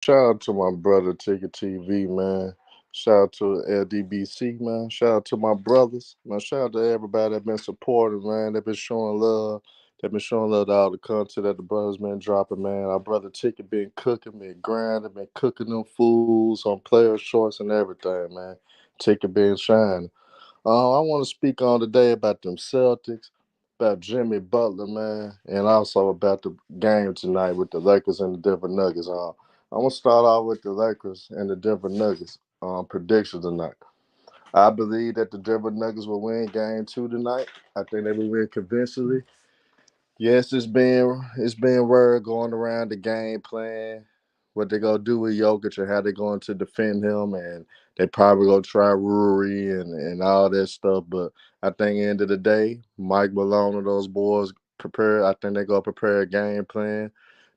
Shout out to my brother Ticket TV, man. Shout out to LDBC, man. Shout out to my brothers, man. Shout out to everybody that been supporting, man. That been showing love. That been showing love to all the content that the brothers been dropping, man. Our brother Ticket been cooking, been grinding, been cooking them fools on player shorts and everything, man. Ticket been shining. I want to speak on today about them Celtics, about Jimmy Butler, man, and also about the game tonight with the Lakers and the Denver Nuggets. I want to start off with the Lakers and the Denver Nuggets predictions tonight. I believe that the Denver Nuggets will win Game 2 tonight. I think they will win convincingly. Yes, it's been word going around the game plan, what they gonna do with Jokic and how they going to defend him, and they probably gonna try Ruri and all that stuff. But I think end of the day, Mike Malone and those boys prepare. I think they gonna prepare a game plan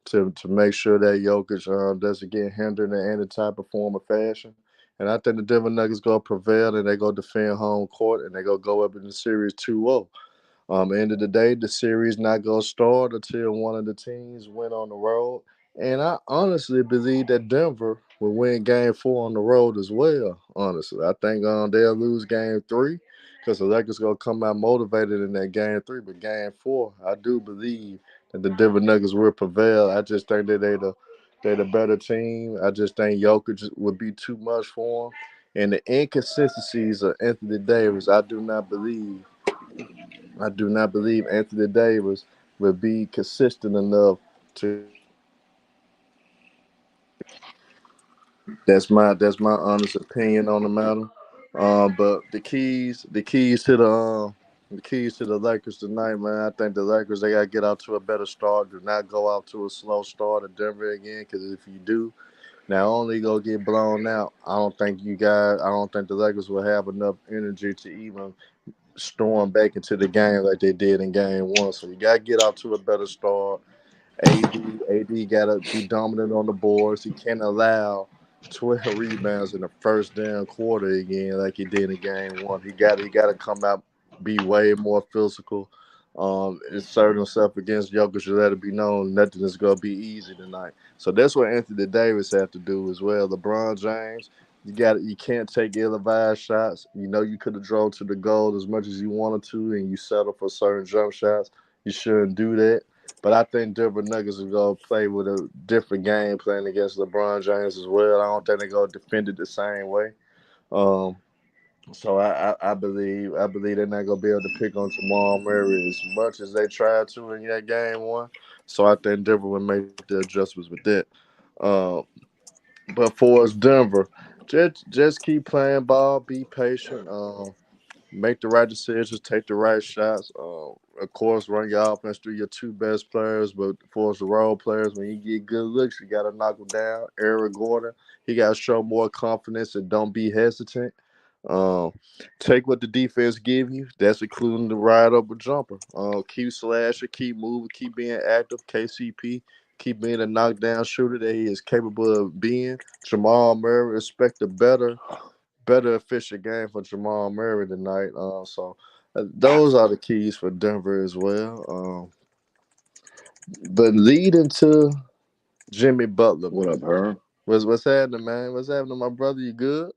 to make sure that Jokic doesn't get hindered in any type of form or fashion. And I think the Denver Nuggets gonna prevail and they gonna defend home court and they gonna go up in the series 2-0. End of the day, the series not gonna start until one of the teams went on the road. And I honestly believe that Denver will win Game 4 on the road as well. Honestly, I think they'll lose Game 3 because the Lakers gonna come out motivated in that Game 3. But Game 4, I do believe that the Denver Nuggets will prevail. I just think that they the better team. I just think Jokic would be too much for them. And the inconsistencies of Anthony Davis, I do not believe Anthony Davis will be consistent enough to that's my honest opinion on the matter. But the keys to the Lakers tonight, man. I think the Lakers they gotta get out to a better start. Do not go out to a slow start at Denver again, because if you do, not only go get blown out. I don't think the Lakers will have enough energy to even storm back into the game like they did in Game 1. So you gotta get out to a better start. AD gotta be dominant on the boards. He can't allow 12 rebounds in the first damn quarter again like he did in Game 1. He gotta come out, be way more physical. Insert himself against Jokic to let it be known nothing is gonna be easy tonight. So that's what Anthony Davis have to do as well. LeBron James, you can't take ill-advised shots. You know you could have drove to the goal as much as you wanted to, and you settle for certain jump shots. You shouldn't do that. But I think Denver Nuggets are gonna play with a different game plan against LeBron James as well. I don't think they're gonna defend it the same way. Um, so I believe they're not gonna be able to pick on Jamal Murray as much as they tried to in that Game 1. So I think Denver will make the adjustments with that. Um, but for us, Denver, just keep playing ball, be patient. Make the right decisions, take the right shots. Of course, run your offense through your two best players, but for us, the role players, when you get good looks, you got to knock them down. Eric Gordon, he got to show more confidence and don't be hesitant. Um, Take what the defense give you. That's including the ride up a jumper. Keep slashing, keep moving, keep being active. KCP, keep being a knockdown shooter that he is capable of being. Jamal Murray, expect a better efficient game for Jamal Murray tonight. Those are the keys for Denver as well. But leading to Jimmy Butler, What up, man. her? What's happening, man? What's happening, my brother? You good,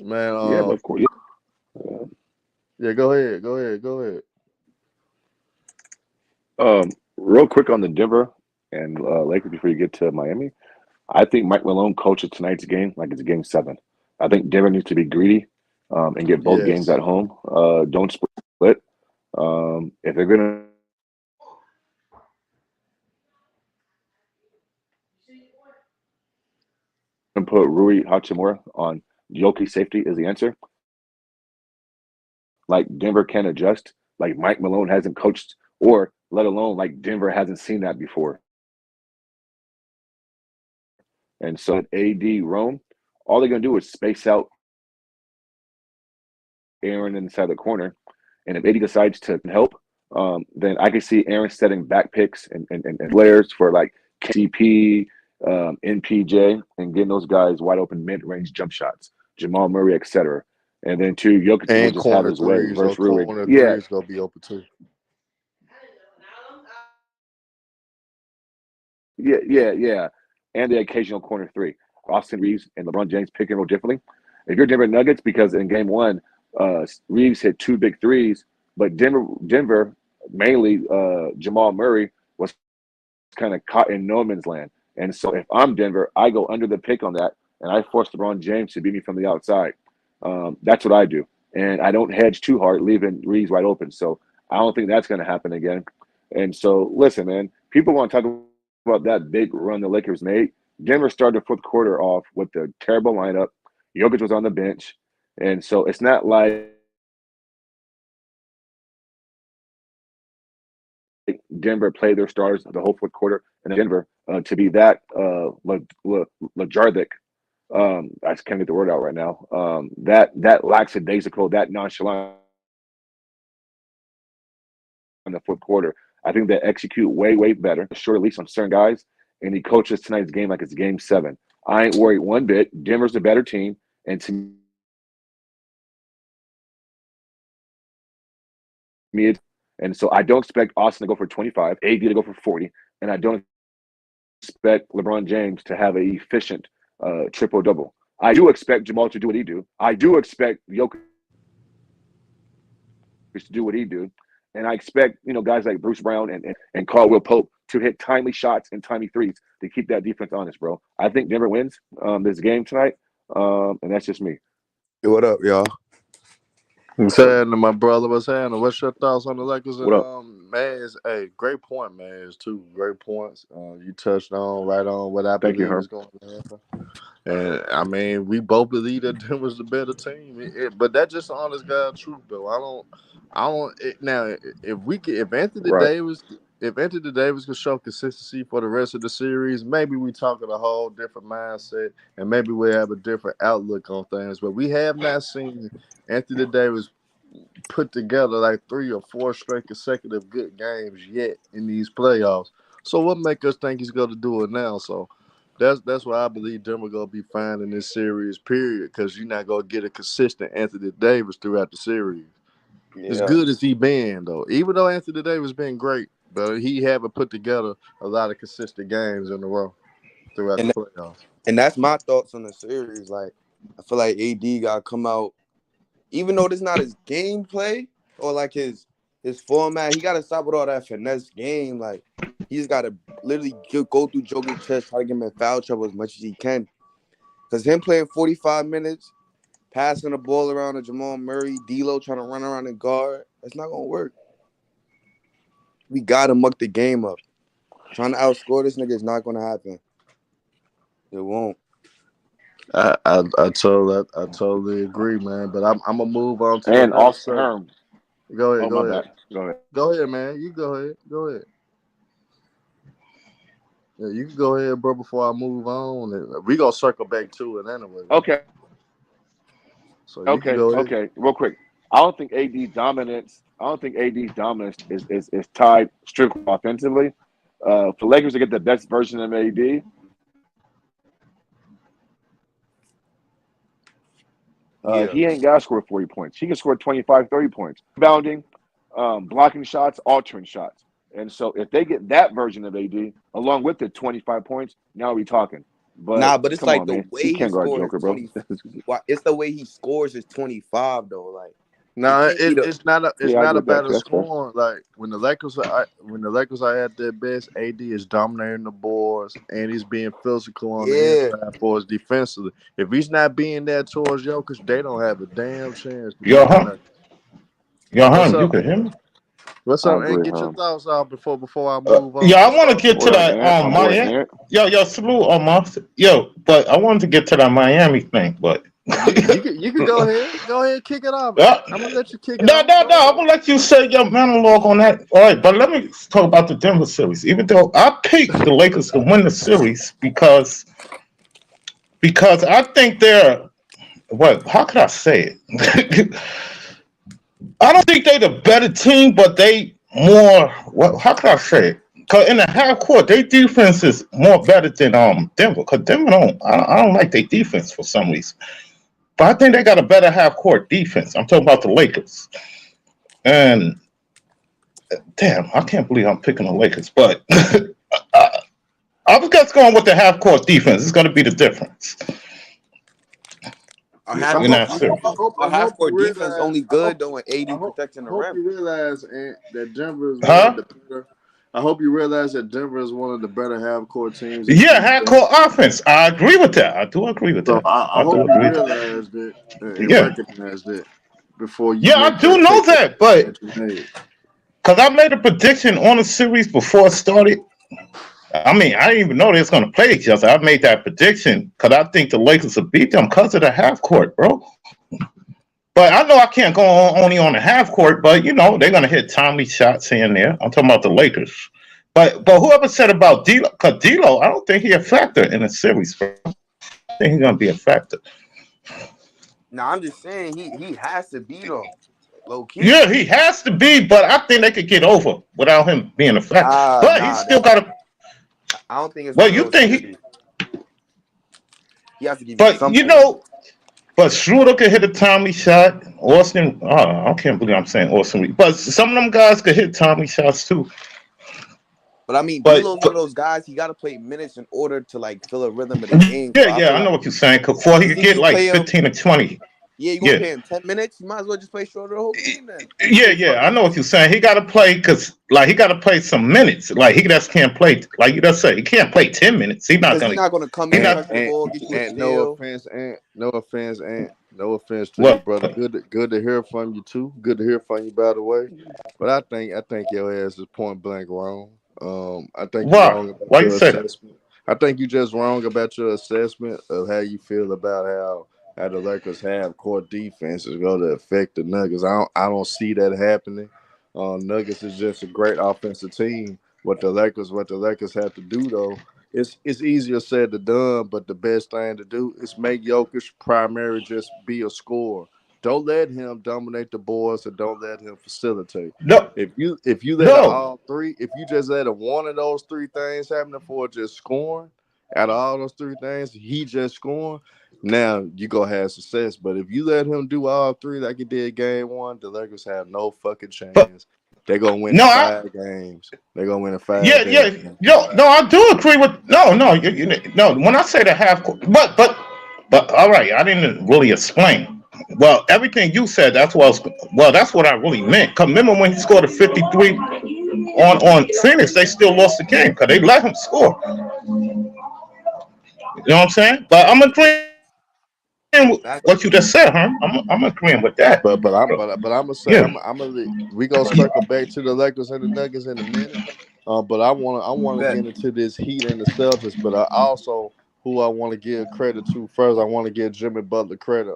man? Yeah, but of course. Yeah. Yeah. Go ahead. Go ahead. Go ahead. Real quick on the Denver and Lakers before you get to Miami. I think Mike Malone coaches tonight's game like it's game seven. I think Denver needs to be greedy and get both games Yes. at home. Don't split. If they're going to put Rui Hachimura on Yoki safety is the answer. Like Denver can adjust. Like Mike Malone hasn't coached, or let alone like Denver hasn't seen that before. And so AD Rome, all they're gonna do is space out Aaron inside the corner. And if AD decides to help, then I can see Aaron setting back picks and flares for like KCP, NPJ, and getting those guys wide open mid range jump shots, Jamal Murray, etc. And then two, Jokic will And just have corner his way threes. Those versus Rui. corner Yeah, threes gonna be open too. yeah. And the occasional corner three. Austin Reeves and LeBron James pick and roll differently. If you're Denver Nuggets, because in game one, Reeves hit two big threes, but Denver mainly Jamal Murray was kind of caught in no man's land. And so if I'm Denver, I go under the pick on that, and I force LeBron James to beat me from the outside. That's what I do. And I don't hedge too hard, leaving Reeves wide open. So I don't think that's going to happen again. And so, listen, man, people want to talk about that big run the Lakers made. Denver started the fourth quarter off with a terrible lineup. Jokic was on the bench. And so it's not like Denver played their stars the whole fourth quarter, and Denver to be that lethargic. I just can't get the word out right now. That lackadaisical, that nonchalant in the fourth quarter. I think they execute way better. Sure, at least on certain guys, and he coaches tonight's game like it's game 7. I ain't worried one bit. Denver's the better team, and to me, and so I don't expect Austin to go for 25, AD to go for 40, and I don't expect LeBron James to have an efficient triple double. I do expect Jamal to do what he do. I do expect Jokic to do what he do. And I expect, guys like Bruce Brown and Caldwell Pope to hit timely shots and timely threes to keep that defense honest, bro. I think Denver wins this game tonight, and that's just me. Hey, what up, y'all? What's happening, my brother? What's happening? What's your thoughts on the Lakers What up? and Maz? Hey, great point, Maz. Two great points. You touched on what I Thank you, believe Herm. is going to happen. And I mean, we both believe that Denver's the better team. But that's just the honest God truth, though. Now. If Right. Anthony Davis could show consistency for the rest of the series, maybe we talking a whole different mindset, and maybe we have a different outlook on things. But we have not seen Anthony Davis put together like 3 or 4 straight consecutive good games yet in these playoffs. So what make us think he's going to do it now? So that's why I believe Denver going to be fine in this series, period, because you're not going to get a consistent Anthony Davis throughout the series. As Yeah, good as he been, though, even though Anthony Davis been great, but he haven't put together a lot of consistent games in a row throughout the and playoffs. and that's my thoughts on the series. Like, I feel like AD got to come out, even though this not his gameplay or like his format. He got to stop with all that finesse game. Like, he's got to literally go through Jokic's chest, try to get him in foul trouble as much as he can. Because him playing 45 minutes, passing the ball around to Jamal Murray, D'Lo trying to run around and guard, that's not gonna work. We gotta muck the game up. Trying to outscore this nigga is not gonna happen. It won't. I totally agree, man. But I'm gonna move on to And another also, subject. Herm. Go ahead, Oh, go my ahead. bad. Go ahead. Go ahead, man. You go ahead. Go ahead. Yeah, you can go ahead, bro, before I move on. And we gonna circle back to it anyway, man. Okay. So you can go ahead. Okay. Real quick. I don't think AD's dominance. is tied strictly offensively. For Lakers to get the best version of AD, Yeah. he ain't got to score 40 points. He can score 25, 30 points. Rebounding, blocking shots, altering shots. And so if they get that version of AD along with the 25 points, now we talking. But Nah, but it's come like on, the man. He way he can't guard scores Joker, bro. 20. It's the way he scores is 25 though. Like, it No, can't be the it's Yeah, I not agree with that about too. a That's fair. scoring. Like when the Lakers are at their best, AD is dominating the boards and he's being physical on the yeah. inside for us defensively. If he's not being that towards Jokic, they don't have a damn chance to Yo, beat the hum, Nuggets. yo, What's hum, you up? can hear me? What's I up? And agree, get your huh? thoughts out before I move on Yeah, to I want to something. get to What up, that Ant? My boy Miami. Ant. Yo, salute on my but I wanted to get to that Miami thing, but You can go ahead. Go ahead, kick it off. uh, I'm gonna let you kick it no, off. no, Go no. I'm ahead. gonna let you say your monologue on that. All right, but let me talk about the Denver series. Even though I picked the Lakers to win the series because I think they're what? How could I say it? I don't think they're the better team, but they more. Well, how can I say it? Cause in the half court, their defense is more better than Denver. Cause Denver I don't like their defense for some reason. But I think they got a better half court defense. I'm talking about the Lakers. And damn, I can't believe I'm picking the Lakers. But I was just going with the half court defense. It's going to be the difference A I half in court hope, that I defense, hope, I series. hope, a I half hope you court defense realize. only I hope, good though when AD protecting the rim. you realize that Denver is one of Huh? the better. I hope you realize that Denver is one of the better half court teams in the Yeah, half NBA. court offense. I agree with that. I do agree with So that. I I do hope you agree with that. realize that and Yeah. recognize that before you Yeah, I make do that know take that that, but that you made. because I made a prediction on the series before it started. I mean, I didn't even know they was going to play each other. I made that prediction because I think the Lakers will beat them because of the half court, bro. But I know I can't go on, only on the half court, but they're gonna hit timely shots here and there. I'm talking about the Lakers. But whoever said about D'Lo, because D'Lo, I don't think he a factor in the series, bro. I don't think he's gonna be a factor. Now I'm just saying he has to be though, low key. Yeah, he has to be, but I think they could get over without him being a factor. But he's Nah, still got to. I don't think it's Well, one of you those think he? series. He has to give you But something. but Schroeder could hit a timely shot. Austin, I can't believe I'm saying Austin, but some of them guys could hit timely shots too. But I mean, But, D'Lo's one but of those guys. He got to play minutes in order to like feel a rhythm of the game. So I yeah, feel I know like what you're saying. Before he it's could either get you like play him. 15 or 20. Yeah, you gonna Yeah. pay him 10 minutes? You might as well just play shorter the whole game then. Yeah, I know what you're saying. He got to play because, like, he got to play some minutes. Like, he just can't play, like you just said, he can't play 10 minutes. He's not Because he's going to, not gonna come he in, And not, touch the ball, get you a no steal. offense, no offense to you, what? brother. Good to hear from you too. Good to hear from you, by the way. But I think your ass is point blank wrong. I think you're Why? wrong about Why you your say that? assessment. I think you just wrong about your assessment of how you feel about how the Lakers have court defense is going to affect the Nuggets. I don't see that happening. Nuggets is just a great offensive team. What the Lakers have to do though, it's easier said than done. But the best thing to do is make Jokic primary, just be a scorer. Don't let him dominate the boards, and don't let him facilitate. No, If you let no. all three, if you just let one of those three things happen for just scoring, out of all those three things, he just scoring. Now you gonna have success. But if you let him do all three like he did game one, the Lakers have no fucking But, chance. They're gonna win in no, I, 5 games. They're gonna win in five yeah. games. No, I do agree with, no, no. When I say the half court, but, all right, I didn't really explain. Well, everything you said, that's what I really meant. 'Cause remember when he scored a 53 on Phoenix, they still lost the game because they let him score. You know what I'm saying? But I'm agreeing with what you just said, huh? I'm agreeing with that. But I'm gonna Yeah. say we gonna circle back to the Lakers and the Nuggets in a minute. But I wanna Bet. get into this Heat and the Celtics. But I also who I want to give credit to first. I want to give Jimmy Butler credit.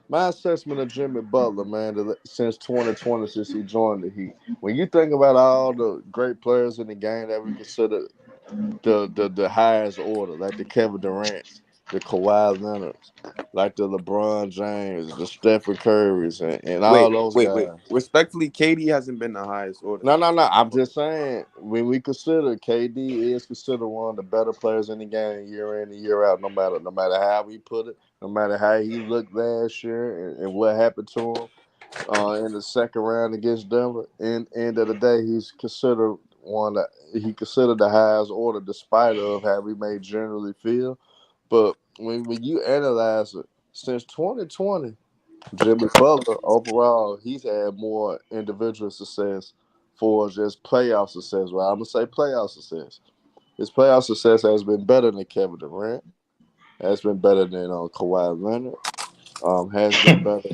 My assessment of Jimmy Butler, man, since 2020, since he joined the Heat. When you think about all the great players in the game that we consider the highest order, like the Kevin Durant's, the Kawhi Leonard's, like the LeBron James, the Stephen Curry's, and all those Wait. guys. Respectfully, KD hasn't been the highest order. No. I'm just saying when we consider KD is considered one of the better players in the game year in and year out. No matter how we put it, no matter how he looked last year and what happened to him in the second round against Denver. And end of the day, he's considered one that he considered the highest order, despite of how we may generally feel. But when you analyze it, since 2020, Jimmy Butler overall he's had more individual success for just playoff success. Well, I'm gonna say playoff success. His playoff success has been better than Kevin Durant. Has been better than Kawhi Leonard. Has been better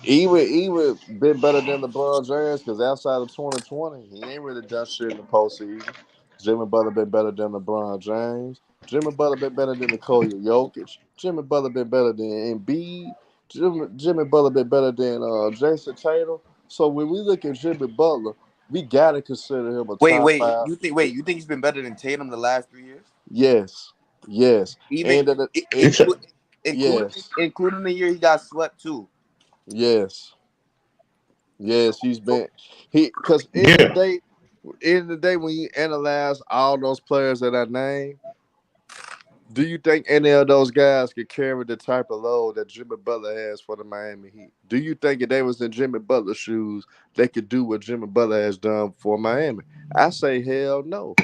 even been better than LeBron James because outside of 2020, he ain't really done shit in the postseason. Jimmy Butler been better than LeBron James. Jimmy Butler been better than Nikola Jokic. Jimmy Butler been better than Embiid. Jimmy Butler been better than Jason Tatum. So when we look at Jimmy Butler, we gotta consider him a top five. You think he's been better than Tatum the last 3 years? Yes, yes, Even and You said, yes, including the year he got swept too. yes. Yes, he's been because yeah. in the day when you analyze all those players that I named, do you think any of those guys could carry the type of load that Jimmy Butler has for the Miami Heat? Do you think if they was in Jimmy Butler's shoes, they could do what Jimmy Butler has done for Miami? I say hell no.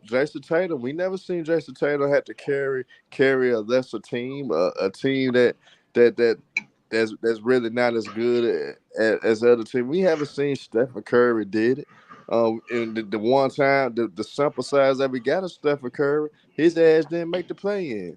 Jason Tatum, we never seen Jason Tatum have to carry a lesser team, a team that that's really not as good as the other team. We haven't seen Stephen Curry did it. And the one time, the sample size that we got of Stephen Curry, his ass didn't make the play in.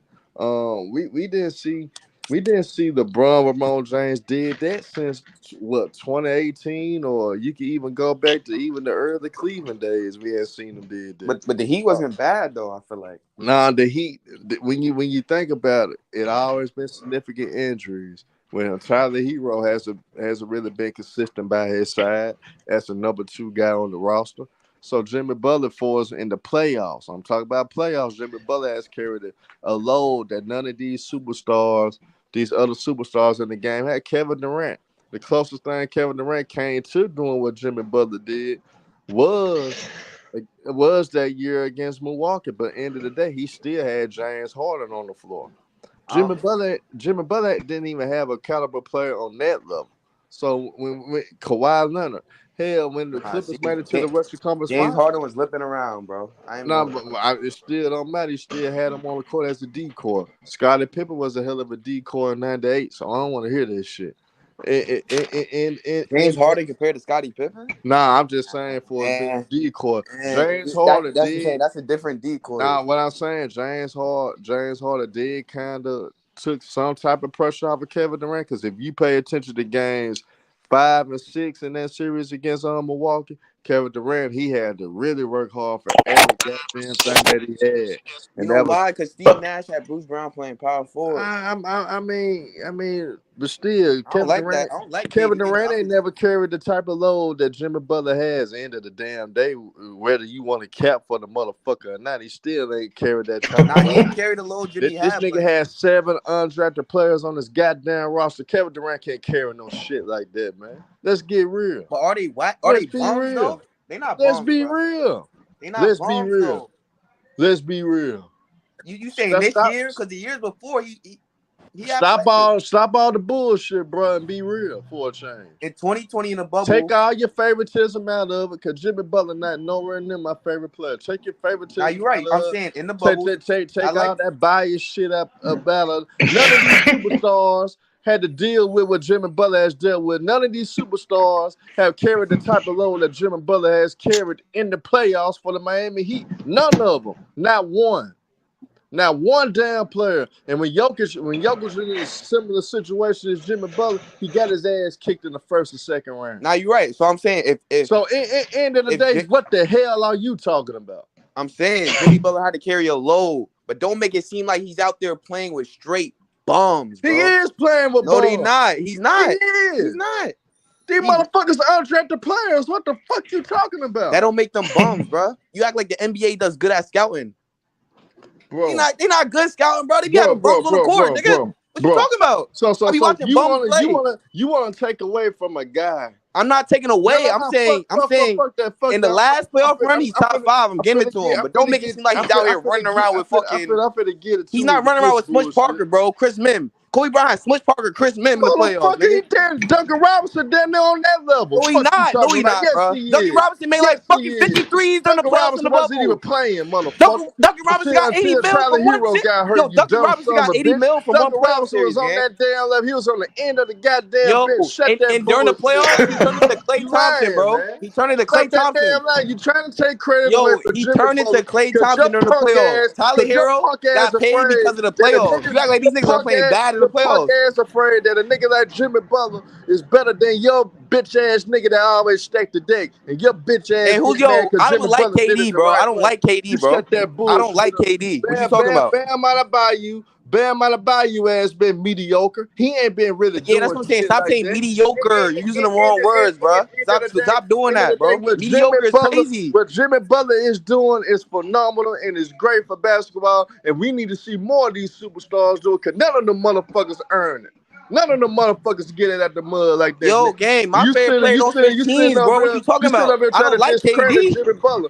We didn't see. We didn't see LeBron Ramon James did that since what 2018, or you can even go back to even the early Cleveland days. We had seen him did that. But the Heat wasn't bad though. I feel like. Nah, the Heat. When you think about it, it always been significant injuries. When Tyler Hero hasn't really been consistent by his side as a number 2 guy on the roster. So Jimmy Butler for us in the playoffs. I'm talking about playoffs. Jimmy Butler has carried a load that none of these superstars, these other superstars in the game had. Kevin Durant. The closest thing Kevin Durant came to doing what Jimmy Butler did was that year against Milwaukee. But end of the day, he still had James Harden on the floor. Jimmy Butler didn't even have a caliber player on that level. So when Kawhi Leonard, hell, when the Clippers made it to the Western Conference James Finals, Harden was lipping around, bro. it still don't matter. He still had him on the court as a decoy. Scottie Pippen was a hell of a decoy in '98, so I don't want to hear this shit. James Harden compared to Scottie Pippen? Nah, I'm just saying for a decoy. James Harden did. That's a different decoy. Nah, what I'm saying, James Harden did kind of took some type of pressure off of Kevin Durant, because if you pay attention to games 5 and 6 in that series against Milwaukee, Kevin Durant, he had to really work hard for every goddamn thing that he had. And you know why? Because Steve Nash had Bruce Brown playing power forward. I mean, but still, Kevin Durant ain't never carried the type of load that Jimmy Butler has. End of the damn day, whether you want to cap for the motherfucker or not, he still ain't carried that type of load. He ain't carried the load Jimmy had. This nigga has 7 undrafted players on his goddamn roster. Kevin Durant can't carry no shit like that, man. Let's get real. But are they what? Are they bums though? They not bums. Let's be real. They not bums though. Let's be real. You saying this year? Because the years before he stop all the bullshit, bro, and be real for a change. In 2020 in the bubble, take all your favoritism out of it, because Jimmy Butler not nowhere near my favorite player. Take your favoritism. Now you're right. I'm saying in the bubble, take all that bias shit up about it. None of these superstars had to deal with what Jimmy Butler has dealt with. None of these superstars have carried the type of load that Jimmy Butler has carried in the playoffs for the Miami Heat. None of them. Not one. Not one damn player. And when Jokic was in a similar situation as Jimmy Butler, he got his ass kicked in the first and second round. Now you're right. So I'm saying if end of the day, what the hell are you talking about? I'm saying Jimmy Butler had to carry a load, but don't make it seem like he's out there playing with straight bums, bro. He is playing with bums. No, he's not. He's not. He is. He's not. These motherfuckers are undrafted players. What the fuck you talking about? That don't make them bums, bro. You act like the NBA does good at scouting. Bro. They not good scouting, bro. They be having bums on the court, nigga. What you talking about? So you want to take away from a guy. I'm not taking away. I'm saying in the last playoff run, he's top 5. I'm giving it to him. But don't make it seem like he's out here running around with fucking. He's not running around with Smush Parker, bro. Chris Mim. Kobe Bryant had Smush Parker, Chris Mim in the playoffs. Nigga. Duncan Robinson down there on that level. No, he's not. No, he's not, bro. Duncan Robinson made like fucking 53s on the playoffs in the bubble. Wasn't even playing, motherfucker. Duncan Robinson got 80 mil from one shit. Yo, Duncan Robinson got 80 mil from one playoff series, was on that damn level. He was on the end of the goddamn bench. And during the playoffs, he turned into Klay Thompson, bro. He turned into Klay Thompson. You trying to take credit? Yo, he turned into Klay Thompson during the playoffs. Tyler Hero got paid because of the playoffs. You act like these niggas are playing bad in the playoffs. Afraid that a nigga like Jimmy Butler is better than your bitch ass nigga that always stack the deck, and your bitch ass. And I don't like KD, bro. I don't like KD, bro. I don't like KD. What you talking about? Bam out of Bayou ass been mediocre. He ain't been really. Yeah, that's what I'm saying. Stop saying mediocre. You're using the wrong words, bro. Stop doing that, bro. Mediocre is crazy. What Jimmy Butler is doing is phenomenal and is great for basketball, and we need to see more of these superstars do it, because none of them motherfuckers earn it. None of them motherfuckers get it out the mud like that. Yo, game, my favorite player on 15s, bro. What you talking about? I don't like KD. Jimmy Butler.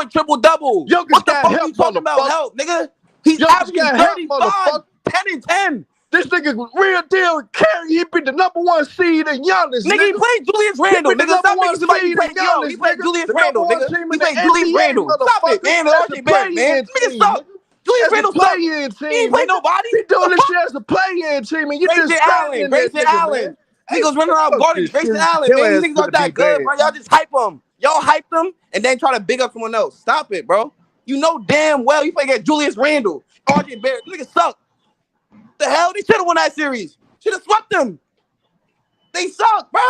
30-point triple-double. Jokic What the got fuck are help, you talking about? motherfucker. Help, nigga. He's Jokic averaging got help, 35, motherfucker. 10 and 10. This nigga was real deal carry. He beat the #1 seed in Giannis, Nigga, he nigga. played Julius He Randle, beat the nigga. Stop #1 making seem like he seed in played, yo, he Giannis, played nigga. Julius The Randle, #1 nigga. team He in the played Julius NBA, Randle. Stop it, motherfucker. man. That's RJ a Barrett, man. play-in Nigga, team, suck. nigga. Julius That's a Randle suck. play-in He ain't team, play nigga. nobody. He doing The this fuck? shit as a play-in team, and you Grayson just Allen, threatening that Grayson nigga, Allen. man. Hey, Niggas running around fuck guarding this Grayson shit. Allen, Your man. These ass niggas finna aren't be that good, bad. bro. Y'all just hype them. Y'all hype them and then try to big up someone else. Stop it, bro. You know damn well you play against Julius Randle. RJ Barrett, niggas suck. The hell? They should have won that series. Should have swept them. They suck, bro.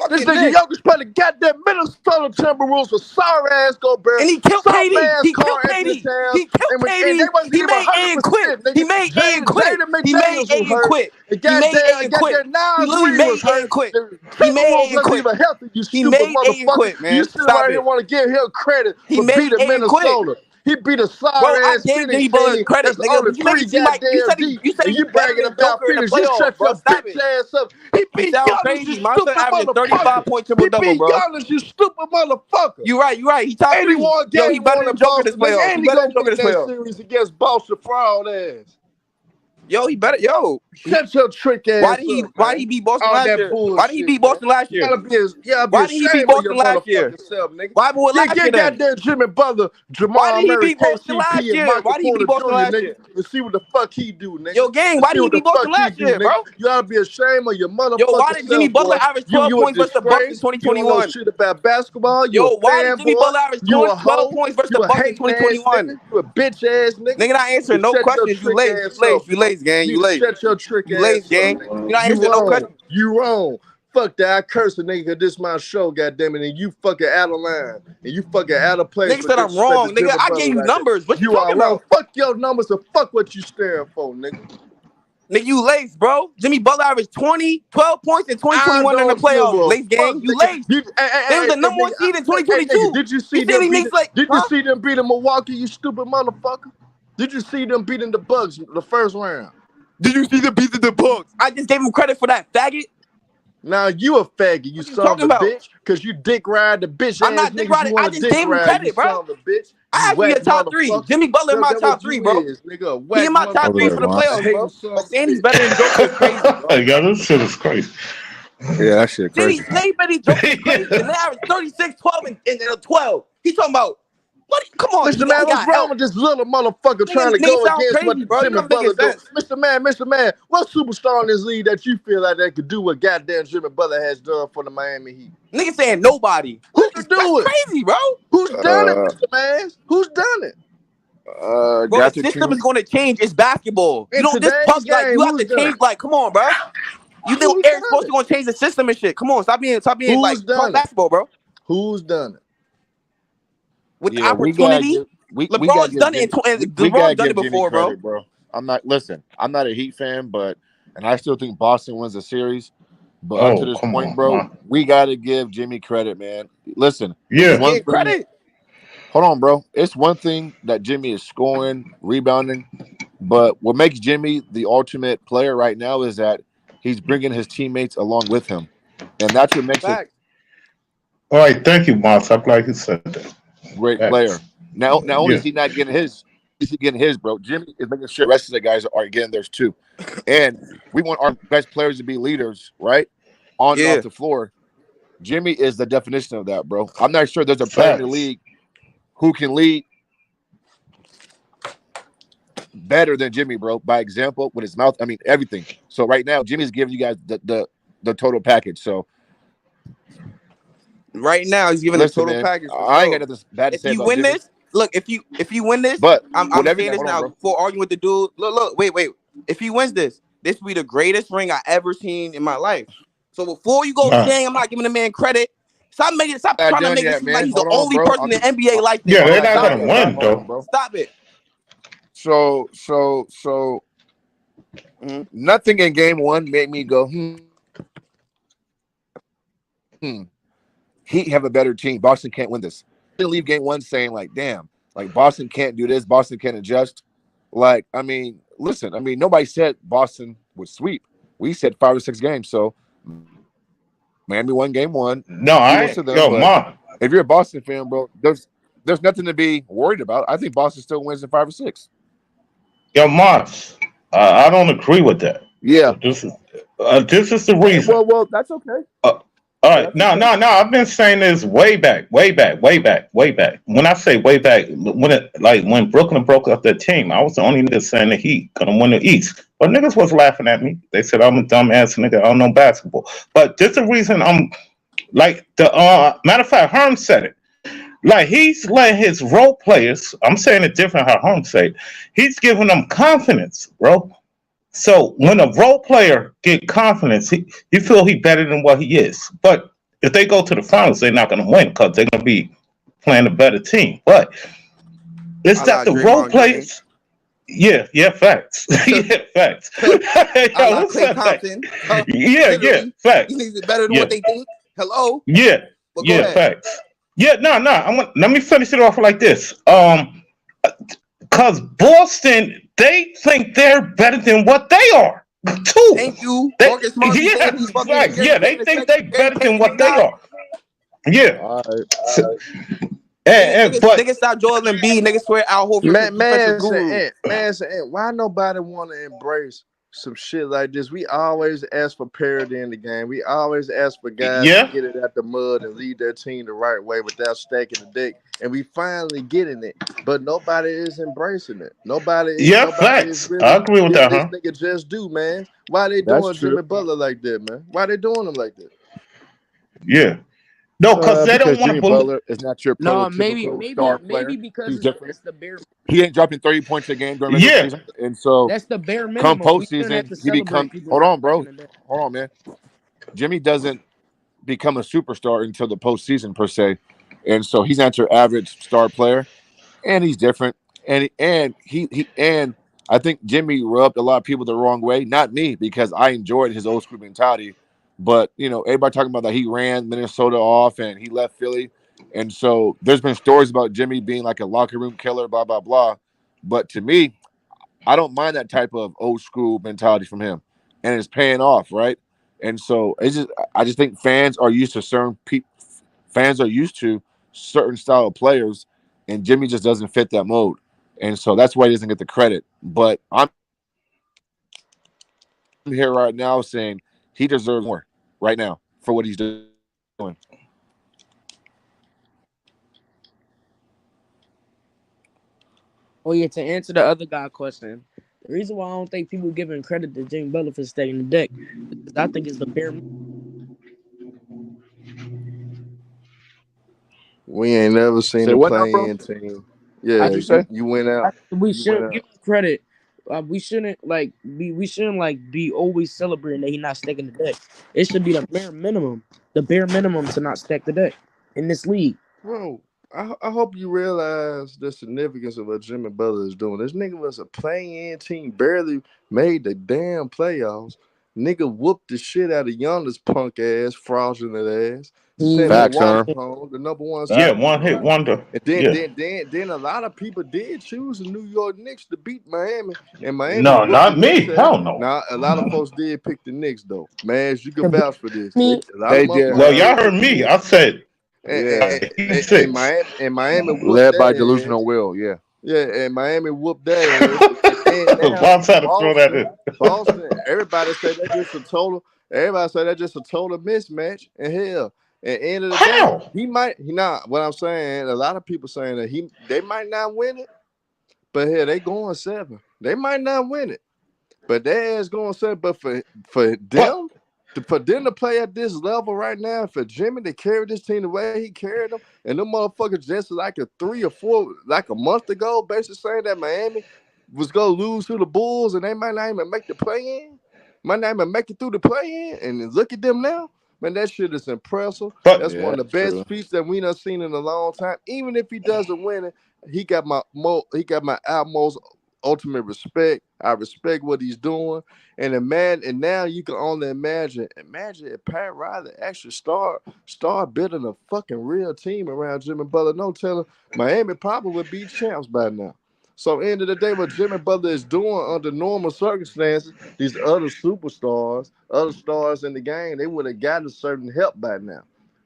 This nigga Jokic played the goddamn Minnesota Timberwolves for sorry ass Gobert. And he killed soft KD. ass He Carl killed Anthony KD. Towns, He killed and KD. they wasn't He even made 100%. Aiden quit. Nigga. He made Aiden quit. Jaden He made McDaniels was Aiden hurt. quit. And He made Aiden goddamn quit. Nas He literally Reed made was hurt. Aiden quit. The He made Timberwolves Aiden wasn't quit. even healthy, you He stupid made Aiden motherfucker. quit, man. You sit Stop right here it. and want to give him credit He for made beating Aiden quit. Minnesota. He beat a Bro, sorry I ass gave Phoenix Jimmy Butler team credit, that's nigga. only But you make 3 it seem like you said deep. he And you was better bragging than about Joker in the Phoenix. You playoffs, shut bro. your Stop bitch it. ass up. He You beat sound Giannis, crazy. you My stupid son averaging 35 motherfucker. point He triple-double, beat bro. Giannis, you stupid motherfucker. You right. He top And he 3. won Yo, game he better one than in Joker this Boston, nigga. playoffs. And He he better gonna than Joker win this that playoffs. series against Boston fraud ass. Yo, he better. Yo, Shut your trick ass why did he? up, Why man. did he beat Boston All last that year? bullshit, Why did he beat man. Boston last You year? gotta be Why did he beat ashamed of your Boston last year? motherfucking self, nigga. Why would last year Get then? goddamn Jimmy Butler, Why Jamal did he Murray, beat Boston last KCP, and year? Michael Why did he beat Porter Boston Jr., last nigga, year? and see what the fuck he do, nigga. Yo, gang, And why see did he what the beat Boston fuck he last do, year, bro? nigga. You gotta be ashamed of your Yo, why motherfucking did Jimmy self, Butler boy. average You 12 a points versus the Bucks in disgrace. You don't know 2021? shit about basketball. You Yo, a why did Jimmy fanboy. Butler average You a 12 hoe. points versus You the a Bucks in hating ass 2021? nigga. You a bitch ass nigga. Nigga not answering You no shut your questions. You trick lazy. ass up. You lazy, gang. You You need to lazy. shut your trick You lazy, ass gang. up. You not You answering no wrong. questions. You wrong. Fuck that. I curse a nigga 'cause this my show, goddammit, and you fucking out of line. And you fucking out of place Nigga for said I'm wrong. disrespecting Nigga, Jimmy I Butler gave you like that. numbers. What you You are talking wrong. about? Fuck your numbers and fuck what you staring for, nigga. Nigga, you lace, bro. Jimmy Butler averaged 12 points in I 2021 in the don't give playoffs. a Lace gang, fuck, you nigga. lace. You, They was the number one seed in 2022. Did you You see see them these beating? niggas like, Did huh? you see them beating Milwaukee? You stupid motherfucker. Did you see them beating the Bucks the first round? Did you see them beating the Bucks? I just gave him credit for that, faggot. Now you a faggot, you What you son of talking a about? bitch, because you dick ride the bitch I'm ass not dick niggas riding. you I want to just dick gave him ride, credit, you bro. son of a bitch. I You asked you whack your top 3. motherfucker. Jimmy Butler in my That's top what 3, you bro. is, nigga. He Whack in my top 3 for the motherfucker. playoffs, bro. Hating son But of a saying he's bitch. better than Joker is crazy, bro. Yeah, this shit is crazy. Yeah, that shit crazy. Say better than Joker is crazy. And they average 36, 12, and 12. He talking about, what? Come on, Mr. he Man, what's got wrong help. with this little motherfucker trying to Nigga go sound against what crazy, bro. You Jimmy not making Butler do? sense. Mr. Man, what superstar in this league that you feel like that could do what goddamn Jimmy Butler has done for the Miami Heat? Nigga saying nobody. Who could do it? That's crazy, bro. Who's done it, Mr. Man? Who's done it? Bro, Got the the system team. is going to change. It's basketball. You In don't just today's pump like game, you have who's to done change. it? Like, come on, bro. You think Who's Eric done supposed it? to going to change the system and shit? Come on, stop being Who's like done talk it? basketball, bro. Who's done it? With the Yeah, we gotta opportunity, give we gotta LeBron's give done it. Jimmy, we LeBron's gotta done it give Jimmy before, bro. credit, bro. I'm not a Heat fan, and I still think Boston wins the series. But up to Oh, this come point, on, bro, man. we gotta give Jimmy credit, man. Listen, Yeah. it's one Getting thing. credit. Hold on, bro. It's one thing that Jimmy is scoring, rebounding, but what makes Jimmy the ultimate player right now is that he's bringing his teammates along with him, and that's what makes him Fact. All right, thank you, Moss. I'm glad you said that. a great Facts. player. Now, not only Yeah. is he not getting his, he's getting his, bro. Jimmy is making sure the rest of the guys are getting theirs too. And we want our best players to be leaders, right? On and Yeah. off the floor. Jimmy is the definition of that, bro. I'm not sure there's a player in the Facts. league who can lead better than Jimmy, bro, by example, with his mouth. I mean, everything. So right now, Jimmy's giving you guys the total package. So Right now, he's giving listen, a total man, package. For I ain't sure. got nothing bad to If say you about win Jimmy. this, look. If you win this, But I'm whatever saying you this got, hold on, now bro. before arguing with the dude. Look. Wait. If he wins this will be the greatest ring I ever seen in my life. So before you go Nah. saying I'm not giving the man credit, stop Not trying to done make it yet, seem man. like he's the Hold on, only bro. person in the NBA like this. Yeah, they're Hold not on, gonna bro. win, Hold on, though. bro. Stop it. So nothing in game one made me go, Heat have a better team. Boston can't win this. I didn't leave game one saying like, damn, like Boston can't do this. Boston can't adjust. Like, I mean, listen, nobody said Boston would sweep. We said 5 or 6 games. So Miami won game one. No, Kudos to them, yo, but Moss. if you're a Boston fan, bro, there's nothing to be worried about. I think Boston still wins in 5 or 6. Yo, Moss. I don't agree with that. Yeah. This is the reason. Well, that's okay. All right, no. I've been saying this way back. When I say way back, when Brooklyn broke up their team, I was the only nigga saying the Heat gonna win the East. But niggas was laughing at me. They said I'm a dumbass nigga. I don't know basketball. But this is the reason I'm like the matter of fact, Herm said it. Like he's letting his role players. I'm saying it different how Herm said it. He's giving them confidence, bro. So when a role player get confidence, he feel he better than what he is. But if they go to the finals, they're not going to win because they're going to be playing a better team. But it's I that like the role Draymond Green. players. Yeah, facts. Yeah, facts. I Yo, like who Clay said that? Thompson. Yeah, Literally, these facts. niggas is better than Yeah, what they think. Hello, yeah, but go yeah, ahead. facts. Yeah, no. Let me finish it off like this. Cause Boston, they think they're better than what they are too. Thank you, They, Marcus Smart. Be yeah, thinking he's fucking facts. Yeah, they think they Gary better than Payton what and they God. are. Yeah. All right. So, but Niggas stop Joel Embiid. Niggas swear Al Horford is defensive guru. Why nobody want to embrace some shit like this? We always ask for parity in the game. We always ask for guys to yeah, get it out the mud and lead their team the right way without stacking the deck. And we finally getting it, but nobody is embracing it. yeah, Nobody is facts. I really agree with giving that, this huh? nigga just do, man. Why they That's doing true. Jimmy Butler like that, man? Why they doing him like that? Yeah. No, cause they Because don't want to Jimmy believe. Butler is not your No, maybe, prototypical maybe, star maybe player. because He's different. that's the bare. He ain't dropping 30 points a game during regular Yeah, season, and so That's the bare come minimum. We shouldn't have postseason, to he becomes. celebrate people Hold not on, stacking bro. the deck. Hold on, man. Jimmy doesn't become a superstar until the postseason per se, and so he's not your average star player, and he's different, and I think Jimmy rubbed a lot of people the wrong way. Not me, because I enjoyed his old school mentality, but everybody talking about that he ran Minnesota off and he left Philly, and so there's been stories about Jimmy being like a locker room killer, blah blah blah. But to me, I don't mind that type of old school mentality from him, and it's paying off, right? And so I just think fans are used to fans are used to certain style of players, and Jimmy just doesn't fit that mold, and so that's why he doesn't get the credit. But I'm here right now saying he deserves more right now for what he's doing. Oh yeah, to answer the other guy question, the reason why I don't think people giving credit to Jimmy Butler for stacking the deck is because I think it's the bare. We ain't never seen Say a what now, bro? play-in team. I, What'd Yeah, you say? you went I out. we You went shouldn't give out. him credit. We shouldn't we shouldn't be always celebrating that he not stacking the deck. It should be the bare minimum to not stack the deck in this league. Bro, I hope you realize the significance of what Jimmy Butler is doing. This nigga was a play-in team, barely made the damn playoffs. Nigga whooped the shit out of Giannis punk ass, fraudulent ass. He Sent went Facts, Milwaukee huh? in home, the number one yeah, seed Facts. in the one hit West. wonder. And then, Yeah. then, then, then a lot of people did choose the New York Knicks to beat Miami, and Miami No, whooped the not Knicks me. ass. Hell no. Now, a lot of folks did pick the Knicks though. Man, you can to beat vouch for this. me. A lot of They did, motherfuckers Well, huh? y'all did heard pick the me. I Knicks. said And, Yeah. and, he and, and six. Miami whooped Led by their ass. delusional will. Yeah. Yeah, and Miami whooped their ass. And then now Bob had to throw that Boston, in. everybody say that just a total. Everybody say that just a total mismatch. And hell, at the end of the day, How? he not. What I'm saying, a lot of people saying that they might not win it, but hell, they going seven. They might not win it, but their ass going seven. But for But them. For them to play at this level right now, for Jimmy to carry this team the way he carried them, and them motherfuckers just like a 3 or 4, like a month ago, basically saying that Miami was gonna lose to the Bulls and they might not even make the play in, might not even make it through the play in, and then look at them now. Man, that shit is impressive. but That's Yeah, one of the that's best true. feats that we done seen in a long time. Even if he doesn't win it, he got my utmost ultimate respect. I respect what he's doing. And now you can only imagine if Pat Riley actually start building a fucking real team around Jimmy Butler. No telling Miami probably would be champs by now. So end of the day, what Jimmy Butler is doing under normal circumstances, these other superstars, other stars in the game, they would have gotten certain help by now.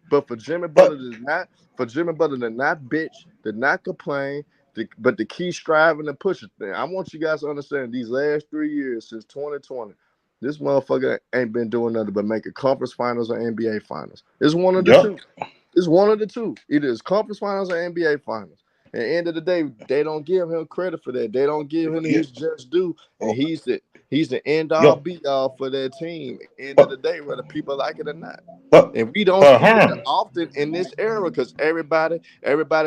But but For Jimmy Butler to not bitch, to not complain, but to keep striving and pushing things. I want you guys to understand these last 3 years since 2020, this motherfucker ain't been doing nothing but making conference finals or NBA finals. It's one of the yep, two. It's one of the two. Either it's conference finals or NBA finals. At the end of the day, they don't give him credit for that. They don't give him yeah, his just due, and he's the end all yo, be all for their team. End of but the day, whether people like it or not. but And we don't see that Herm, often in this era because everybody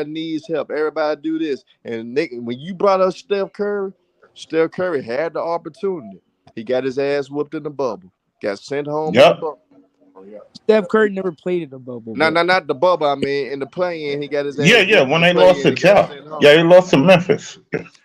needs help. Everybody do this. And when you brought up Steph Curry had the opportunity. He got his ass whooped in the bubble. Got sent home in the Yep. bubble. Steph Curry never played in the bubble. No, Bro. not the bubble. I mean, in the play-in, he got his Yeah, ass yeah. whooped in When the they lost play-in. to He got Cal. sent home. Yeah, they lost to Memphis.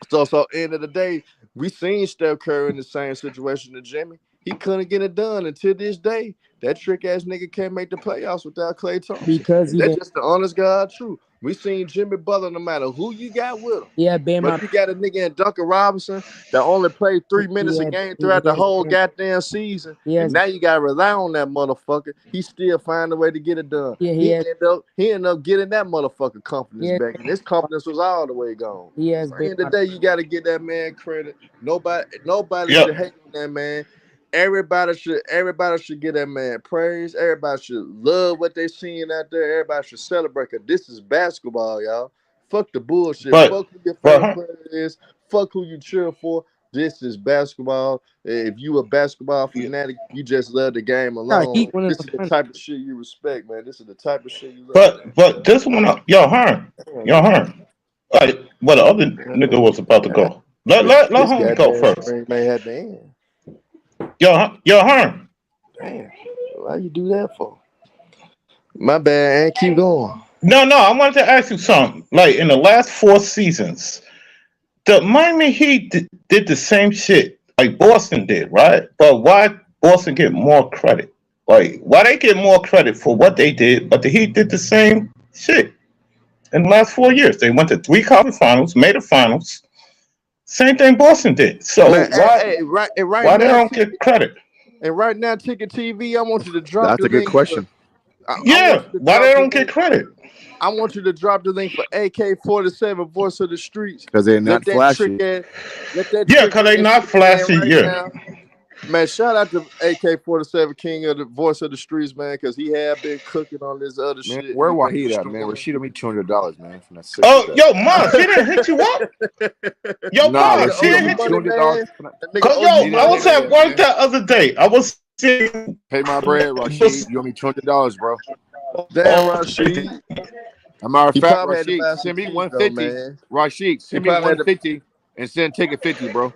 So end of the day, we seen Steph Curry in the same situation to Jimmy. He couldn't get it done until this day. That trick ass nigga can't make the playoffs without Klay Thompson. Because And he that's didn't. just the honest God truth. We seen Jimmy Butler, no matter who you got with him. Yeah, Bam. But you got a nigga in Duncan Robinson that only played 3 minutes a game throughout the whole goddamn season. And now you gotta rely on that motherfucker. He still find a way to get it done. Yeah, He ended up getting that motherfucker confidence back. And his confidence was all the way gone. He has So at the end of the day, you gotta give that man credit. Nobody Yep. should hate on that man. Everybody should give that man praise. Everybody should love what they seeing out there. Everybody should celebrate. Cause this is basketball, y'all. Fuck the bullshit. But- Fuck who your favorite player is. Fuck who you cheer for. This is basketball. If you a basketball fanatic, you just love the game alone. Heat winning This the is the finals. type of shit you respect, man. This is the type of shit you love. But this one, yo, Hearn. Like, well, the other nigga was about to go. Let This homie go goddamn first. string may have to end. Yo, Hearn. Damn. Why you do that for? My bad, and keep going. No, I wanted to ask you something. Like, in the last 4 seasons, the Miami Heat did the same shit like Boston did, right? But why Boston get more credit? Like, why they get more credit for what they did, but the Heat did the same shit in the last 4 years? They went to 3 conference finals, made the finals. Same thing Boston did. So Man, why they don't get credit? And right now, Ticket TV, I want you to drop That's the a good link question. Why they don't get credit? I want you to drop the link for AK-47, Voice of the Streets. Because they're not flashy. Yeah, because they not flashy. Now. Man, shout out to AK-47, King of the Voice of the Streets, man, because he had been cooking on this other Man, shit. where Wahid at, man? Rashid owe me $200, man. From that Oh, yo, Mons, he didn't hit you up? Yo, Mons, he didn't hit you $200. Cause, yo, I was at work that other day. I was saying, pay my bread, Rashid. You owe me $200, bro. Damn, Rashid. A matter of He fact, probably had to buy Rashid, some send me cheese, 150. though, man. Rashid, send me 150 and send Ticket 50, bro.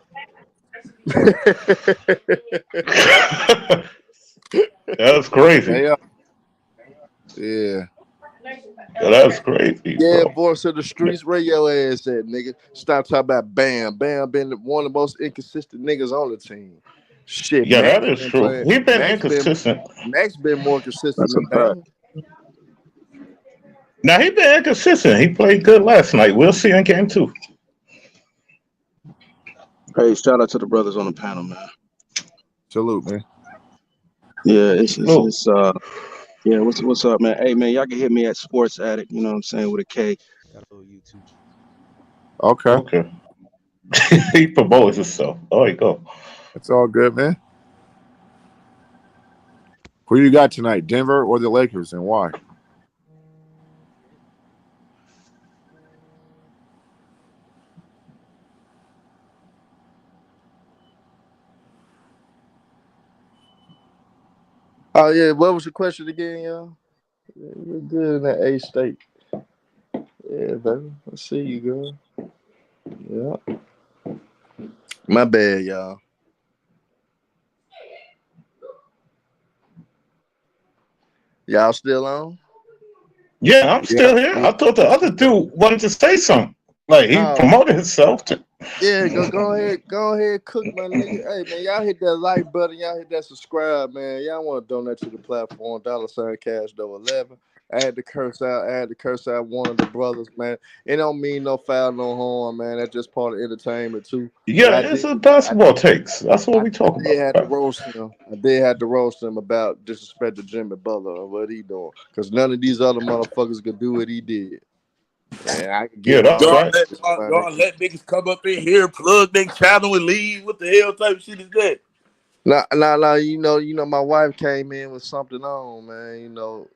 That's crazy. Yeah. That's crazy. Yeah, bro. Voice of the Streets, where your ass at, nigga? Stop talking about Bam. Bam been one of the most inconsistent niggas on the team. Shit, Yeah, Max that is been true. playing- We've been Max inconsistent. Max been more consistent That's a than Bam. Now he been inconsistent. He played good last night. We'll see in game 2. Hey, shout out to the brothers on the panel, man. Salute, man. Yeah, yeah. What's up, man? Hey, man, y'all can hit me at Sports Addict. You know what I'm saying, with a K. Got a little YouTube. Okay. He promotes himself. Oh, you go. It's all good, man. Who you got tonight, Denver or the Lakers, and why? Oh yeah, what was your question again, y'all? Yeah, you're good in that A state. Yeah, baby. I see you, girl. Yeah. My bad, y'all. Y'all still on? Yeah, I'm still here. I thought the other dude wanted to say something. Like he promoted himself. Yeah, go ahead, cook, my nigga. Hey man, y'all hit that like button, y'all hit that subscribe, man. Y'all want to donate to the platform, $ cash though 11. I had to curse out one of the brothers, man. It don't mean no foul, no harm, man. That's just part of entertainment too. Yeah, it's a basketball takes. That's what we talk I did have about. to roast him. I did have to roast him about disrespect to Jimmy Butler or what he doing, because none of these other motherfuckers could do what he did. And I can get that's right. Y'all let niggas come up in here, plug their channel and leave. What the hell type of shit is that? Nah. You know, my wife came in with something on, man. You know,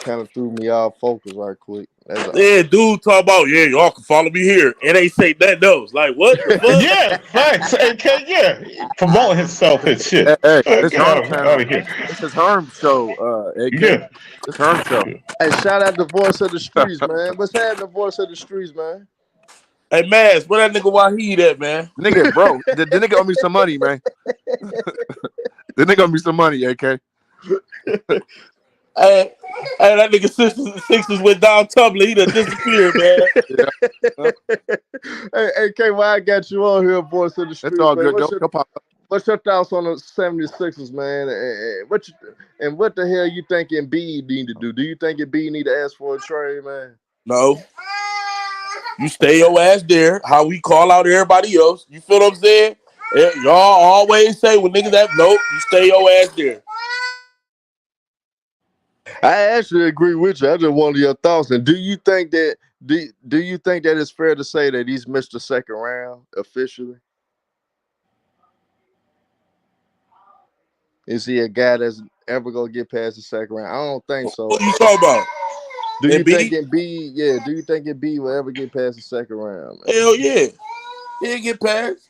kind of threw me off focus right quick. Yeah, dude talk about, yeah, y'all can follow me here. And they say that else. Like, what the fuck? Yeah, facts. Yeah, promoting himself and shit. Hey, this Get Herm out of here. This is Herm show, AK. Yeah. This Herm show. Hey, shout out to Voice of the Streets, man. What's happening, Voice of the Streets, man? Hey, Mass, where that nigga Wahid at, man? Nigga, bro, the nigga owe me some money, man. The nigga owe me some money, AK. Hey, that nigga Sixers went down tumbling. He done disappeared, man. Yeah. Hey, AK, why I got you on here, boys of the That's street, all man? good. Don't pop up. What's your thoughts on the 76ers, man? And what the hell you think Embiid need to do? Do you think Embiid need to ask for a trade, man? No. You stay your ass there. How we call out everybody else. You feel what I'm saying? Y'all always say when niggas have nope, you stay your ass there. I actually agree with you. I just wanted your thoughts. And do you think that it's fair to say that he's missed the second round officially? Is he a guy that's ever gonna get past the second round? I don't think so. What are you talking about? Do you think Embiid? Embiid? Yeah. Do you think Embiid will ever get past the second round, man? Hell yeah. He'll get past.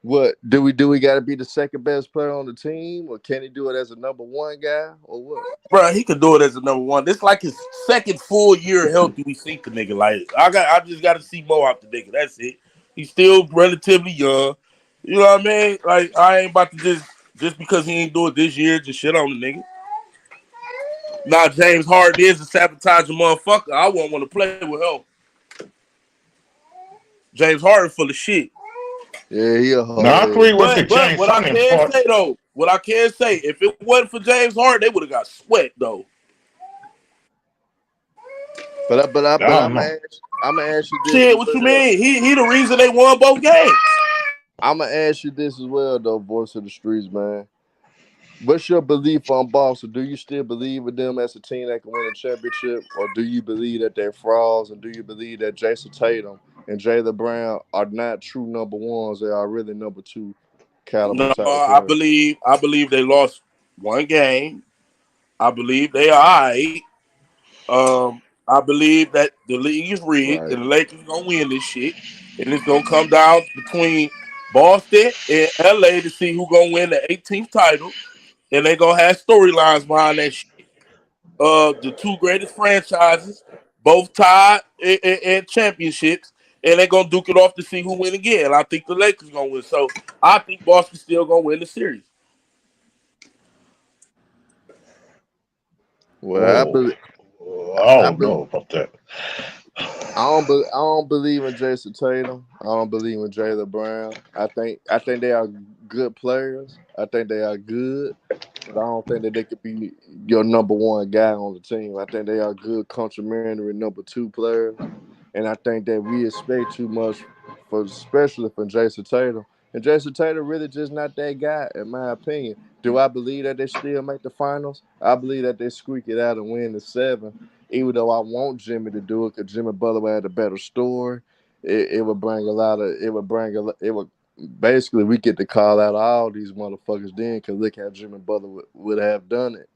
What do we got to be the second best player on the team, or can he do it as a number one guy, or what? Bro, he could do it as a number one. This like his second full year healthy we see the nigga. Like I just gotta see more out the nigga. That's it. He's still relatively young. You know what I mean? Like I ain't about to just because he ain't do it this year, just shit on the nigga. Now James Harden is a sabotaging motherfucker. I won't want to play with him. James Harden full of shit. Yeah, he a No, I hard agree head. with the But James what I Harden can part. say though, if it wasn't for James Harden, they would have got sweat though. I don't know. I'm gonna ask you this Shit, as what you well. mean? He the reason they won both games. I'm gonna ask you this as well, though, voice of the streets, man. What's your belief on Boston? Do you still believe in them as a team that can win a championship, or do you believe that they're frauds, and do you believe that Jason Tatum and Jaylen Brown are not true number ones? They are really number two caliber No, type I players. believe they lost one game. I believe they are alright. I believe that the league is rigged Right. and the Lakers gonna win this shit, and it's gonna come down between Boston and LA to see who gonna win the 18th title, and they gonna have storylines behind that shit. The two greatest franchises, both tied in championships, and they're gonna duke it off to see who win again. I think the Lakers gonna win, so I think Boston's still gonna win the series. Well, I Oh, believe. I I, don't be, know about that. I don't believe in Jason Tatum. I don't believe in Jaylen Brown. I think they are good players. I think they are good, but I don't think that they could be your number one guy on the team. I think they are good complementary number two players, and I think that we expect too much for, especially from Jason Tatum. And Jason Tatum really just not that guy, in my opinion. Do I believe that they still make the finals? I believe that they squeak it out and win the seven. Even though I want Jimmy to do it, because Jimmy Butler had a better story, it would bring a lot of. It would bring a. It would basically we get to call out all these motherfuckers then, because look how Jimmy Butler would have done it.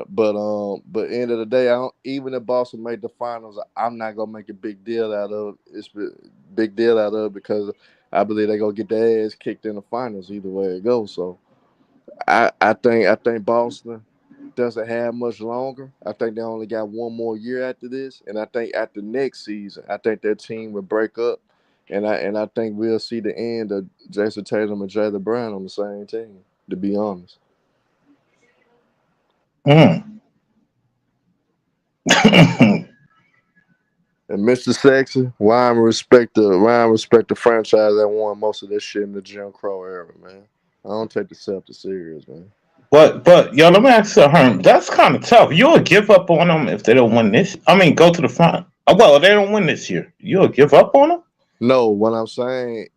But end of the day, I don't, even if Boston made the finals, I'm not gonna make a big deal out of it. It's a big deal out of it because I believe they're gonna get their ass kicked in the finals either way it goes. So I think Boston doesn't have much longer. I think they only got one more year after this, and I think after next season, I think their team will break up, and I think we'll see the end of Jason Tatum and Jaylen Brown on the same team. To be honest. Mm. And Mr. Sexy, why I respect the franchise that won most of this shit in the Jim Crow era, man. I don't take the Celtics serious, man. But yo, let me ask you, Herm. That's kind of tough. You would give up on them if they don't win this. I mean, go to the final. Well, if they don't win this year, you would give up on them. No, what I'm saying,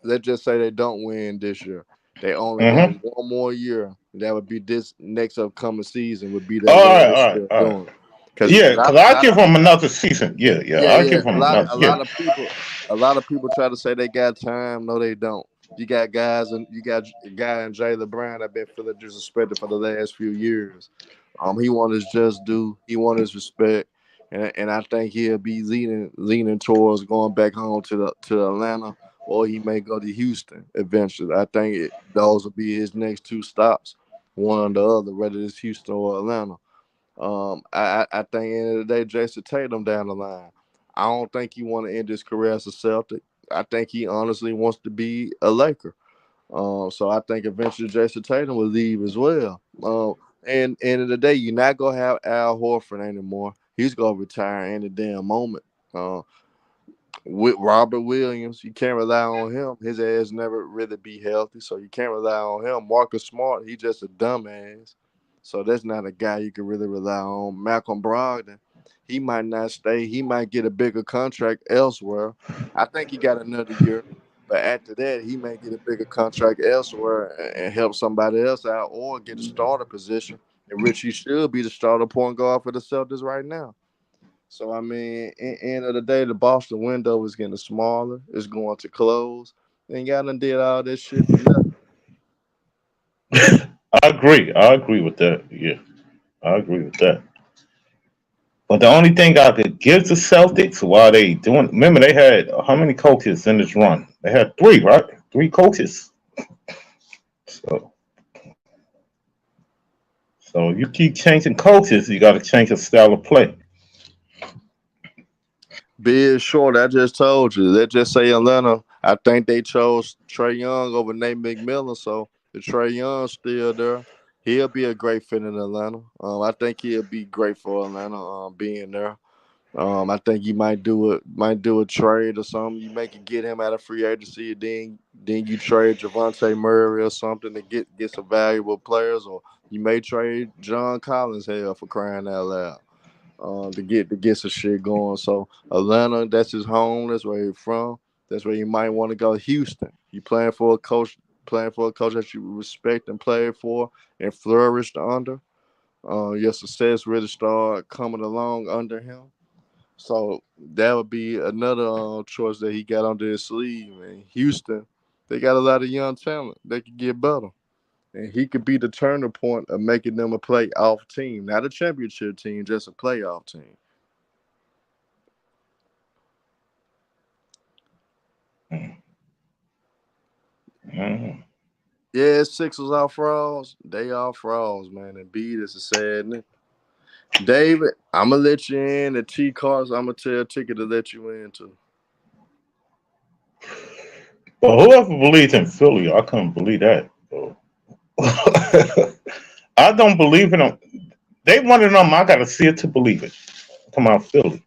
let's just say they don't win this year. They only got Mm-hmm. one more year. That would be this next upcoming season would be their All right, last all right, year all right. doing it. Because Yeah, a because lot, a I lot give them another season. Yeah, yeah, Yeah, I yeah. give them A lot, another. a Yeah. lot of people, a lot of people try to say they got time. No, they don't. You got guys, and you got a guy in Jaylen Brown that been feeling disrespected for the last few years. He want his just due. He want his respect, and I think he'll be leaning towards going back home to Atlanta, or he may go to Houston eventually. I think those will be his next two stops, one or the other, whether it's Houston or Atlanta. I think at the end of the day, Jason Tatum down the line. I don't think he want to end his career as a Celtic. I think he honestly wants to be a Laker. So I think eventually Jason Tatum will leave as well. And end of the day, you're not gonna have Al Horford anymore. He's gonna retire any damn moment. Uh, with Robert Williams, you can't rely on him. His ass never really be healthy, so you can't rely on him. Marcus Smart, he just a dumbass. So that's not a guy you can really rely on. Malcolm Brogdon, he might not stay. He might get a bigger contract elsewhere. I think he got another year. But after that, he may get a bigger contract elsewhere and help somebody else out or get a starter position, in which he should be the starter point guard for the Celtics right now. So I mean, end of the day, the Boston window is getting smaller. It's going to close. And y'all done did all this shit for nothing. I agree. I agree with that. Yeah, I agree with that. But the only thing I could give the Celtics while they doing, remember they had how many coaches in this run? They had three, right? Three coaches. So, so you keep changing coaches, you got to change the style of play. Big short, I just told you. Let's just say Atlanta. I think they chose Trey Young over Nate McMillan. So the Trey Young's still there. He'll be a great fit in Atlanta. I think he'll be great for Atlanta being there. I think you might do a trade or something. You make it get him out of free agency, then you trade Javante Murray or something to get some valuable players, or you may trade John Collins hell for crying out loud. To get some shit going. So Atlanta, that's his home. That's where he's from. That's where you might want to go. Houston, you playing for a coach that you respect and play for and flourished under. Your success really started coming along under him. So that would be another choice that he got under his sleeve. And Houston, they got a lot of young talent. They could get better. And he could be the turning point of making them a playoff team, not a championship team, just a playoff team. Mhm. Yeah, Sixers are frauds. They are frauds, man. And Embiid is a sad nigga. David, I'm gonna let you in. The T cards, I'm gonna tell Ticket to let you in too. But whoever believes in Philly, I couldn't believe that. So. I don't believe in them. They one of them. I gotta see it to believe it. Come on, Philly.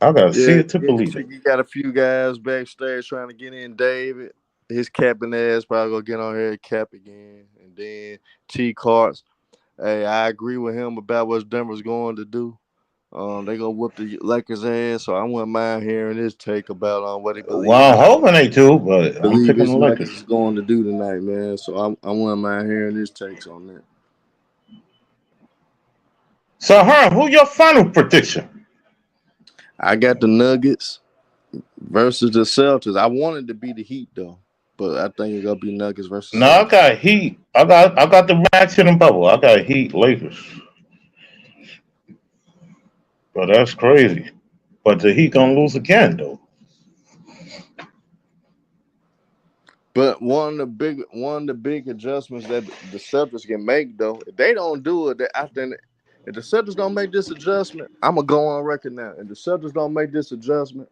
I gotta see Yeah, it to yeah. believe it. Ticket got a few guys backstage trying to get in. David, his capping ass probably gonna get on here and cap again. And then T cards. Hey, I agree with him about what Denver's going to do. They gonna whoop the Lakers ass, so I wouldn't mind hearing his take about what he Well, I'm hoping they do, but I'm believe picking his the Lakers Lakers. is going to do tonight, man. So I wouldn't mind hearing his takes on that. So, who your final prediction? I got the Nuggets versus the Celtics. I wanted to be the Heat though, but I think it's gonna be Nuggets versus No, I Celtics. got Heat. I got the ratchet and bubble. I got Heat Lakers. But that's crazy. But the Heat gonna lose again though. But one of the big adjustments that the Celtics can make though, if they don't do it, I think if the Celtics don't make this adjustment, I'm gonna go on record now. If the Celtics don't make this adjustment,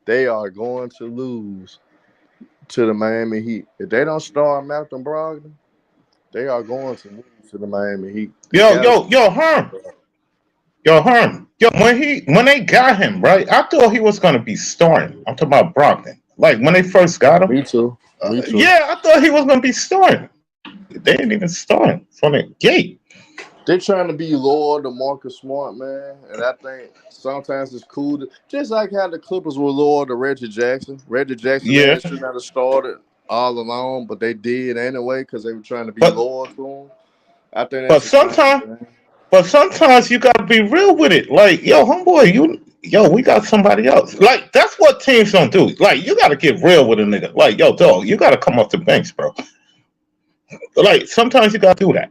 they are going to lose to the Miami Heat. If they don't start Malcolm Brogdon, they are going to lose to the Miami Heat. They Yo, got yo, yo, Herm. Yo, Herm. Yo, when they got him, right? I thought he was gonna be starting. I'm talking about Brogdon. Like when they first got him. me too. Me too. Yeah, I thought he was gonna be starting. They didn't even start from the gate. They're trying to be loyal to Marcus Smart, man, and I think sometimes it's cool to just like how the Clippers were loyal to Reggie Jackson. Reggie Jackson Yeah, ass should not have started all alone, but they did anyway because they were trying to be but loyal to him. I think but that's the same sometimes thing. but sometimes you gotta be real with it. Like, yo, homeboy, we got somebody else. Like, that's what teams don't do. Like, you gotta get real with a nigga. Like, yo, dog, you gotta come off the bench, bro. Like, sometimes you gotta do that.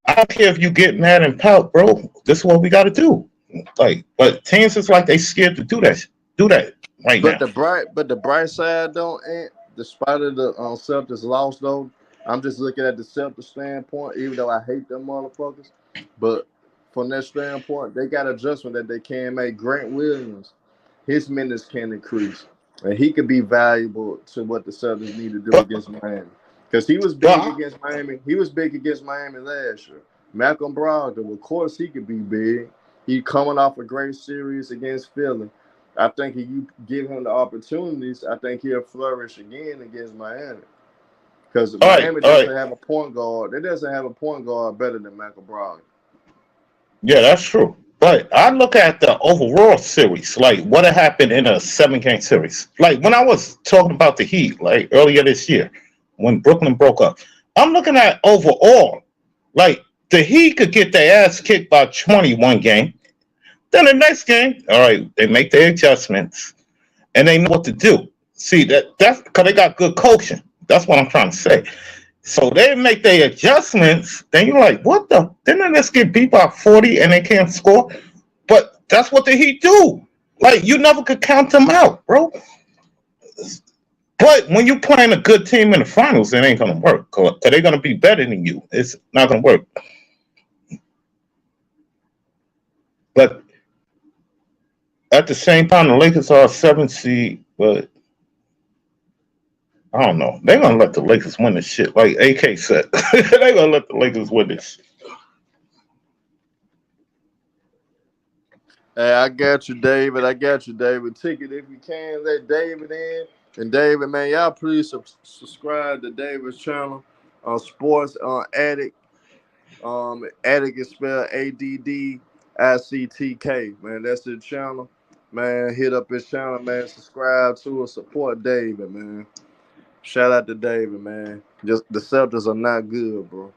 I don't care if you get mad and pout, bro. This is what we gotta do. Like, but teams is like they scared to do that right But now. the bright side though, and despite of the Celtics loss though, I'm just looking at the Celtics standpoint. Even though I hate them motherfuckers, but from that standpoint, they got adjustment that they can make. Grant Williams, his minutes can increase, and he could be valuable to what the Celtics need to do But against Miami. Because he was big but against Miami. He was big against Miami last year. Malcolm Brogdon, of course, he could be big. He coming off a great series against Philly. I think if you give him the opportunities, I think he'll flourish again against Miami. Because Miami all right. doesn't have a point guard. They doesn't have a point guard better than Malcolm Brogdon. Yeah, that's true. But I look at the overall series, like what happened in a 7 game series. Like when I was talking about the Heat, like earlier this year, when Brooklyn broke up, I'm looking at overall, like the Heat could get their ass kicked by 21 game. Then the next game, all right, they make their adjustments and they know what to do. See that's because they got good coaching. That's what I'm trying to say. So they make their adjustments. Then you're like, what the? Then they just get beat by 40 and they can't score. But that's what the Heat do. Like you never could count them out, bro. But when you playing a good team in the finals, it ain't gonna work. Cause they're gonna be better than you. It's not gonna work. But at the same time, the Lakers are a 7 seed. But I don't know. They're gonna let the Lakers win this shit. Like AK said, they're gonna let the Lakers win this. Hey, I got you, David. I got you, David. Ticket if you can. Let David in. And David, man, y'all please subscribe to David's channel on Sports on Addict. Addict is spelled ADDICTK. Man, that's his channel. Man, hit up his channel, man. Subscribe to it. Support David, man. Shout out to David, man. Just the Celtics are not good, bro.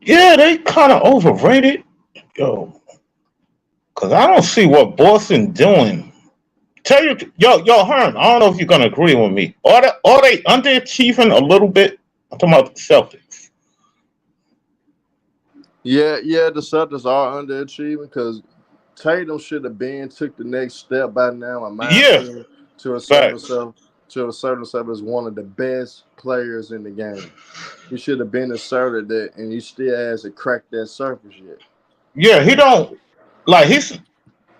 Yeah, they kind of overrated, yo. Cause I don't see what Boston doing. Tell you, yo, Herm. I don't know if you're gonna agree with me. Are they underachieving a little bit? I'm talking about the Celtics. Yeah, the Celtics are underachieving because Tatum should have took the next step by now, in my Yeah, opinion, to assert facts. himself as one of the best players in the game. He should have been asserted that, and he still hasn't cracked that surface yet. Yeah, he don't like he's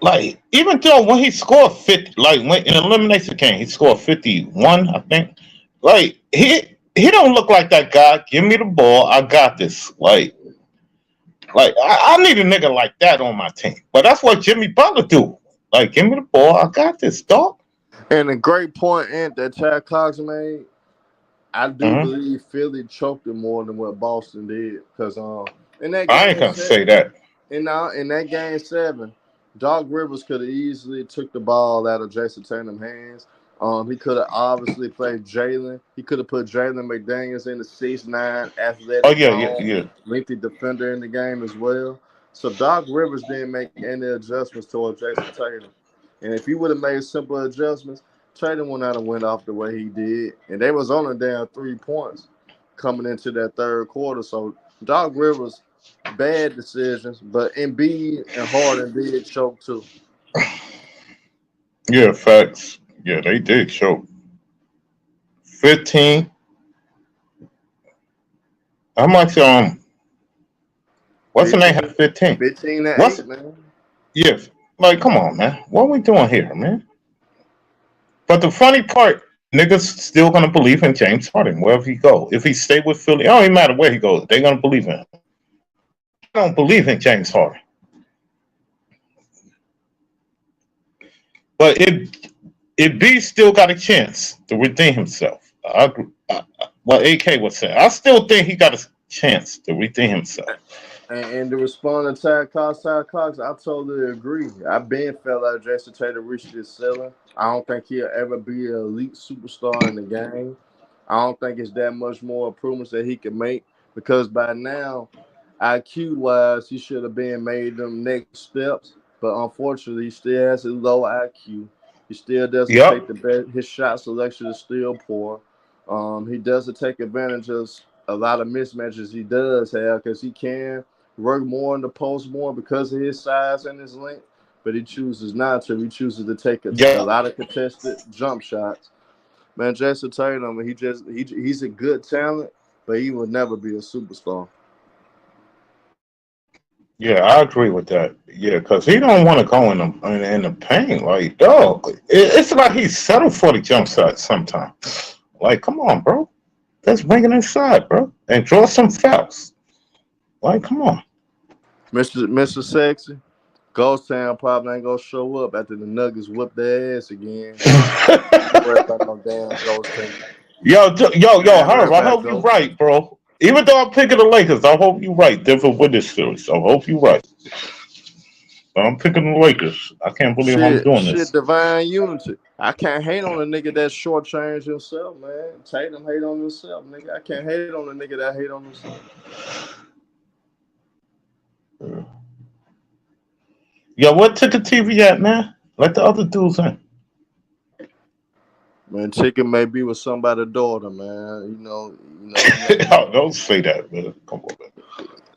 like even though when he scored 50, like when in elimination game he scored 51, I think. Like he don't look like that guy. Give me the ball, I got this. Like I need a nigga like that on my team. But that's what Jimmy Butler do. Like give me the ball, I got this, dog. And a great point that Chad Cox made. I do Hmm. believe Philly choked him more than what Boston did because in that I ain't game gonna set say that. in that game 7, Doc Rivers could have easily took the ball out of Jason Tatum's hands. He could have obviously played Jalen. He could have put Jalen McDaniels in the 6'9", Oh athletic, yeah, yeah, long, yeah. lengthy defender in the game as well. So Doc Rivers didn't make any adjustments toward Jason Tatum. And if he would have made simple adjustments, Tatum would not have went off the way he did. And they was only down 3 points coming into that third quarter. So Doc Rivers, bad decisions, but Embiid and Harden did choke too. Yeah, facts. Yeah, they did show. 15. How much what's the name 15, have 15? 15 to What's 8, man. yeah, like come on, man. What are we doing here, man? But the funny part, niggas still gonna believe in James Harden wherever he go. If he stay with Philly, it don't even matter where he goes, they gonna believe in him. I don't believe in James Harden. But it B still got a chance to redeem himself. I agree. What AK was saying. I still think he got a chance to redeem himself. And to respond to Ty Cox, I totally agree. I've been felt like Jason Tatum reached his ceiling. I don't think he'll ever be an elite superstar in the game. I don't think it's that much more improvements that he can make because by now, IQ wise, he should have been made them next steps. But unfortunately, he still has a low IQ. He still doesn't take Yep. the best. His shot selection is still poor. He doesn't take advantage of a lot of mismatches he does have because he can work more in the post more because of his size and his length, but he chooses not to. He chooses to take a Yep. lot of contested jump shots. Man, Jason Tatum, he's a good talent, but he will never be a superstar. Yeah, I agree with that. Yeah, because he don't want to go in the paint. Like, dog, it's like he settled for the jump shot sometimes. Like, come on, bro. Let's bring it inside, bro, and draw some fouls. Like, come on. Mr. Sexy, Ghost Town probably ain't gonna show up after the Nuggets whoop their ass again. Don't worry about no damn Ghost Town. Yo, Ain't worry Herb, I about hope you're Ghost. right, bro. Even though I'm picking the Lakers, I hope you're right. Denver win this series. I hope you're right. But I'm picking the Lakers. I can't believe I'm doing Shit, this. divine unity. I can't hate on a nigga that shortchanged himself, man. Tatum hate on himself, nigga. I can't hate on a nigga that hate on himself. Yo, what ticket TV at, man? Let the other dudes in. Man, chicken may be with somebody's daughter, man. You never know. No, don't say that, man. Come on, man.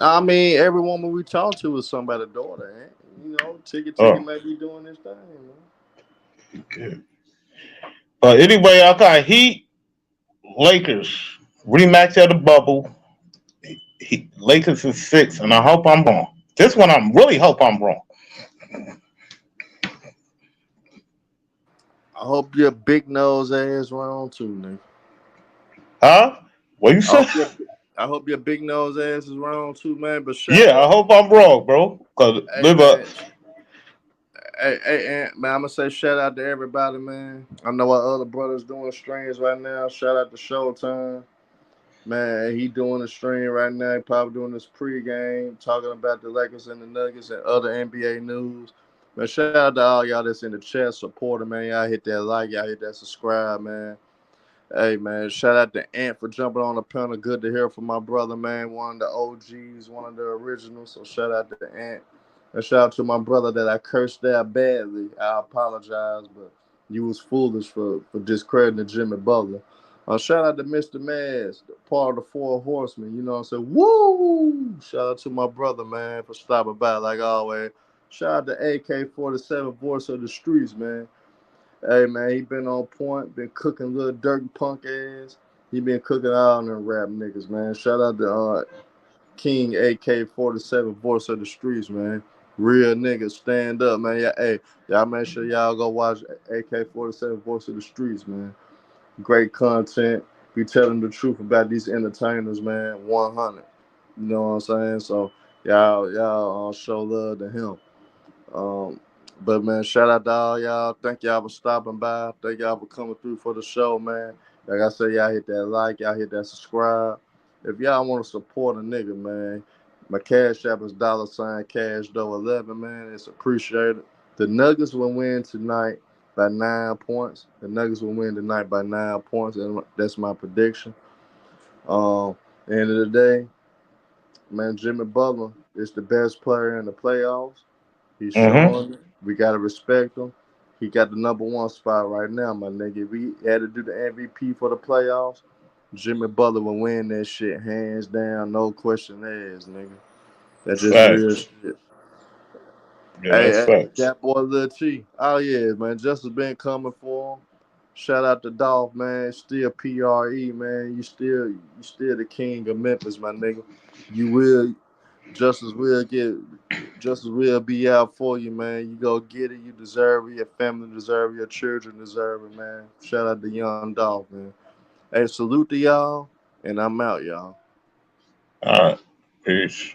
I mean, every woman we talk to is somebody's daughter, eh? Ticket Oh, may be doing his thing, man. okay. Anyway, I got Heat, Lakers rematch of the bubble. Lakers is 6, and I hope I'm wrong. This one, I really hope I'm wrong. I hope your big nose ass wrong too, nigga. Huh? What you I say? hope your I hope your big nose ass is wrong too, man. But shout Yeah, I out, hope I'm wrong, bro. Cause hey live up. man, man. I'm gonna say shout out to everybody, man. I know our other brothers doing streams right now. Shout out to Showtime. Man, he doing a stream right now. He probably doing this pregame, talking about the Lakers and the Nuggets and other NBA news. Man, shout out to all y'all that's in the chat supporting, man. Y'all hit that like, y'all hit that subscribe, man. Hey, man, shout out to Ant for jumping on the panel. Good to hear from my brother, man. One of the OGs, one of the originals. So shout out to Ant. And shout out to my brother that I cursed that badly. I apologize, but you was foolish for discrediting Jimmy Butler. Shout out to Mr. Maz, part of the Four Horsemen. You know what I'm saying? Woo! Shout out to my brother, man, for stopping by like always. Shout out to AK-47, voice of the streets, man. Hey, man, he been on point, been cooking little dirt punk ass. He been cooking all them rap niggas, man. Shout out to King AK-47, voice of the streets, man. Real niggas, stand up, man. Yeah, hey, y'all make sure y'all go watch AK-47, voice of the streets, man. Great content. Be telling the truth about these entertainers, man. 100. You know what I'm saying? So y'all show love to him. Um, but man, shout out to all y'all. Thank y'all for stopping by. Thank y'all for coming through for the show, man. Like I said, y'all hit that like, y'all hit that subscribe. If y'all want to support a nigga, man, my cash app is $CashDough11, man. It's appreciated. The Nuggets will win tonight by 9 points. The Nuggets will win tonight by 9 points, and that's my prediction. End of the day, man, Jimmy Butler is the best player in the playoffs. He's Mm-hmm. showing it. We gotta respect him. He got the number one spot right now, my nigga. If he had to do the MVP for the playoffs, Jimmy Butler will win that shit hands down, no question asked, nigga. That's just real Facts. shit. Yeah, Hey, that's hey, facts. that boy Lil T. Oh yeah, man. Justice been coming for him. Shout out to Dolph, man. Still PRE, man. You still the king of Memphis, my nigga. You will Justice will get Justice will be out for you, man. You go get it. You deserve it. Your family deserve it. Your children deserve it, man. Shout out to Young Dolph, man. Hey, salute to y'all, and I'm out, y'all. All right. Peace.